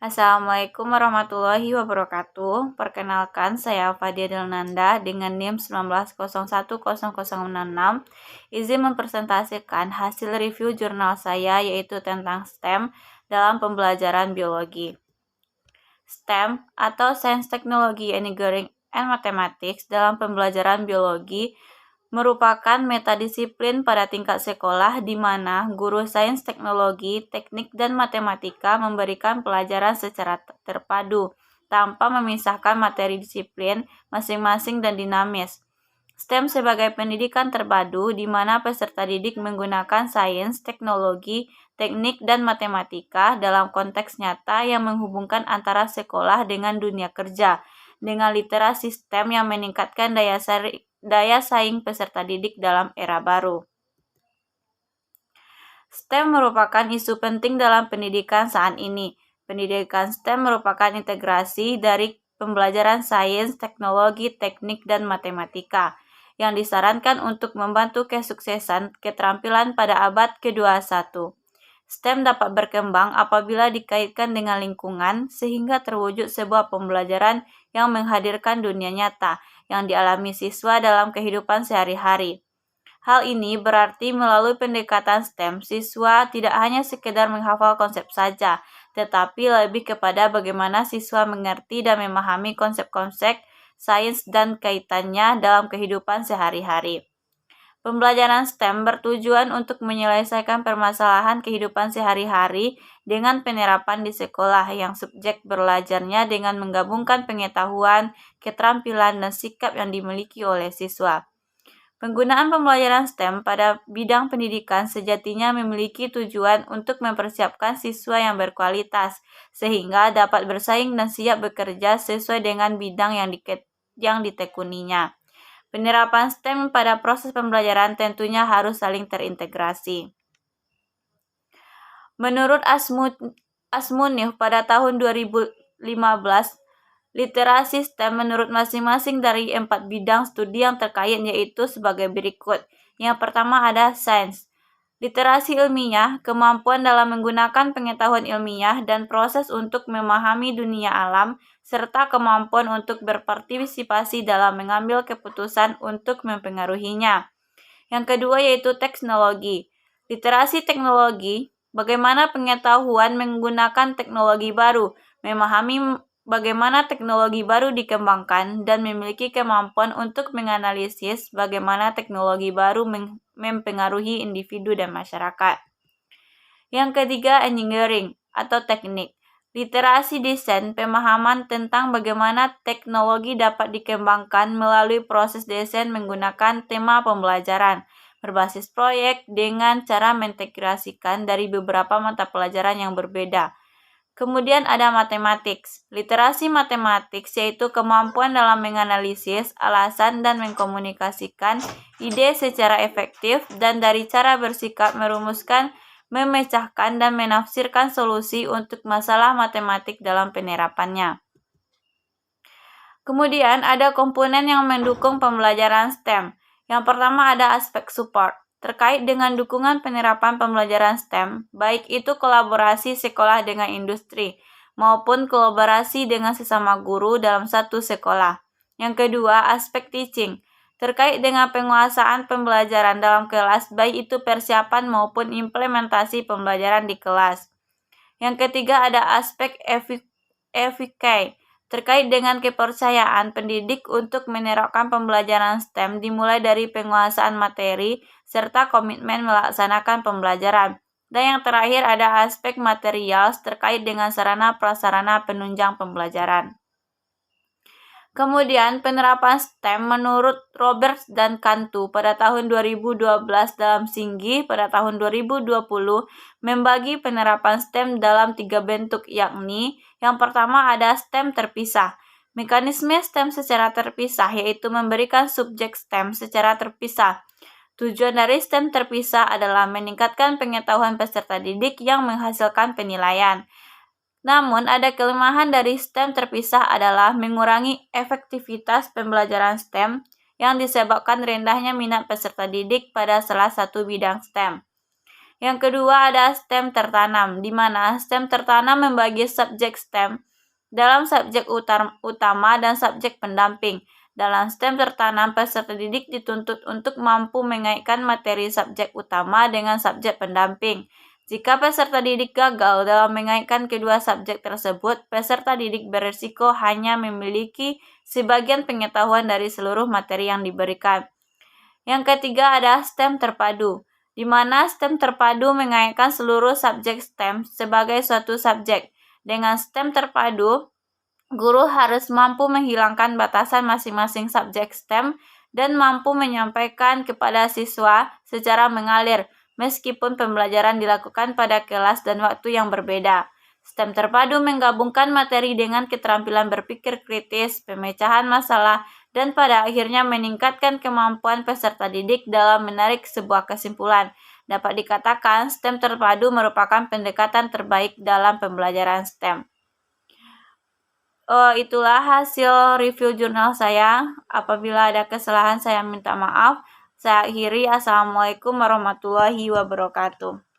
Assalamualaikum warahmatullahi wabarakatuh. Perkenalkan, saya Fadia Delnanda dengan NIM 19010066. Izin mempresentasikan hasil review jurnal saya yaitu tentang STEM dalam pembelajaran biologi. STEM atau Science, Technology, Engineering, and Mathematics dalam pembelajaran biologi merupakan metadisiplin pada tingkat sekolah di mana guru sains, teknologi, teknik, dan matematika memberikan pelajaran secara terpadu tanpa memisahkan materi disiplin masing-masing dan dinamis. STEM sebagai pendidikan terpadu di mana peserta didik menggunakan sains, teknologi, teknik, dan matematika dalam konteks nyata yang menghubungkan antara sekolah dengan dunia kerja, dengan literasi STEM yang meningkatkan daya saing peserta didik dalam era baru. STEM merupakan isu penting dalam pendidikan saat ini. Pendidikan STEM merupakan integrasi dari pembelajaran sains, teknologi, teknik, dan matematika yang disarankan untuk membantu kesuksesan keterampilan pada abad ke-21. STEM dapat berkembang apabila dikaitkan dengan lingkungan sehingga terwujud sebuah pembelajaran yang menghadirkan dunia nyata yang dialami siswa dalam kehidupan sehari-hari. Hal ini berarti melalui pendekatan STEM, siswa tidak hanya sekedar menghafal konsep saja, tetapi lebih kepada bagaimana siswa mengerti dan memahami konsep-konsep sains dan kaitannya dalam kehidupan sehari-hari. Pembelajaran STEM bertujuan untuk menyelesaikan permasalahan kehidupan sehari-hari dengan penerapan di sekolah yang subjek belajarnya dengan menggabungkan pengetahuan, keterampilan, dan sikap yang dimiliki oleh siswa. Penggunaan pembelajaran STEM pada bidang pendidikan sejatinya memiliki tujuan untuk mempersiapkan siswa yang berkualitas, sehingga dapat bersaing dan siap bekerja sesuai dengan bidang yang ditekuninya. Penerapan STEM pada proses pembelajaran tentunya harus saling terintegrasi. Menurut Asmunif pada tahun 2015, literasi STEM menurut masing-masing dari 4 bidang studi yang terkait yaitu sebagai berikut. Yang pertama ada sains. Literasi ilmiah, kemampuan dalam menggunakan pengetahuan ilmiah dan proses untuk memahami dunia alam, serta kemampuan untuk berpartisipasi dalam mengambil keputusan untuk mempengaruhinya. Yang kedua yaitu teknologi. Literasi teknologi, bagaimana pengetahuan menggunakan teknologi baru, memahami bagaimana teknologi baru dikembangkan, dan memiliki kemampuan untuk menganalisis bagaimana teknologi baru mempengaruhi individu dan masyarakat. Yang ketiga, engineering atau teknik. Literasi desain, pemahaman tentang bagaimana teknologi dapat dikembangkan melalui proses desain menggunakan tema pembelajaran berbasis proyek dengan cara mengintegrasikan dari beberapa mata pelajaran yang berbeda. Kemudian ada matematik. Literasi matematik yaitu kemampuan dalam menganalisis, alasan, dan mengkomunikasikan ide secara efektif dan dari cara bersikap merumuskan, memecahkan, dan menafsirkan solusi untuk masalah matematik dalam penerapannya. Kemudian ada komponen yang mendukung pembelajaran STEM. Yang pertama ada aspek support. Terkait dengan dukungan penerapan pembelajaran STEM, baik itu kolaborasi sekolah dengan industri, maupun kolaborasi dengan sesama guru dalam satu sekolah. Yang kedua, aspek teaching. Terkait dengan penguasaan pembelajaran dalam kelas, baik itu persiapan maupun implementasi pembelajaran di kelas. Yang ketiga, ada aspek efficacy. Terkait dengan kepercayaan pendidik untuk menerapkan pembelajaran STEM dimulai dari penguasaan materi serta komitmen melaksanakan pembelajaran. Dan yang terakhir ada aspek material terkait dengan sarana prasarana penunjang pembelajaran. Kemudian penerapan STEM menurut Roberts dan Cantu pada tahun 2012 dalam Singgi pada tahun 2020 membagi penerapan STEM dalam 3 bentuk yakni yang pertama ada STEM terpisah. Mekanisme STEM secara terpisah yaitu memberikan subjek STEM secara terpisah. Tujuan dari STEM terpisah adalah meningkatkan pengetahuan peserta didik yang menghasilkan penilaian. Namun, ada kelemahan dari STEM terpisah adalah mengurangi efektivitas pembelajaran STEM yang disebabkan rendahnya minat peserta didik pada salah satu bidang STEM. Yang kedua ada STEM tertanam, di mana STEM tertanam membagi subjek STEM dalam subjek utama dan subjek pendamping. Dalam STEM tertanam, peserta didik dituntut untuk mampu mengaitkan materi subjek utama dengan subjek pendamping. Jika peserta didik gagal dalam mengaitkan kedua subjek tersebut, peserta didik beresiko hanya memiliki sebagian pengetahuan dari seluruh materi yang diberikan. Yang ketiga ada STEM terpadu, di mana STEM terpadu mengaitkan seluruh subjek STEM sebagai suatu subjek. Dengan STEM terpadu, guru harus mampu menghilangkan batasan masing-masing subjek STEM dan mampu menyampaikan kepada siswa secara mengalir, meskipun pembelajaran dilakukan pada kelas dan waktu yang berbeda. STEM terpadu menggabungkan materi dengan keterampilan berpikir kritis, pemecahan masalah, dan pada akhirnya meningkatkan kemampuan peserta didik dalam menarik sebuah kesimpulan. Dapat dikatakan, STEM terpadu merupakan pendekatan terbaik dalam pembelajaran STEM. Itulah hasil review jurnal saya. Apabila ada kesalahan, saya minta maaf. Saya akhiri. Assalamualaikum warahmatullahi wabarakatuh.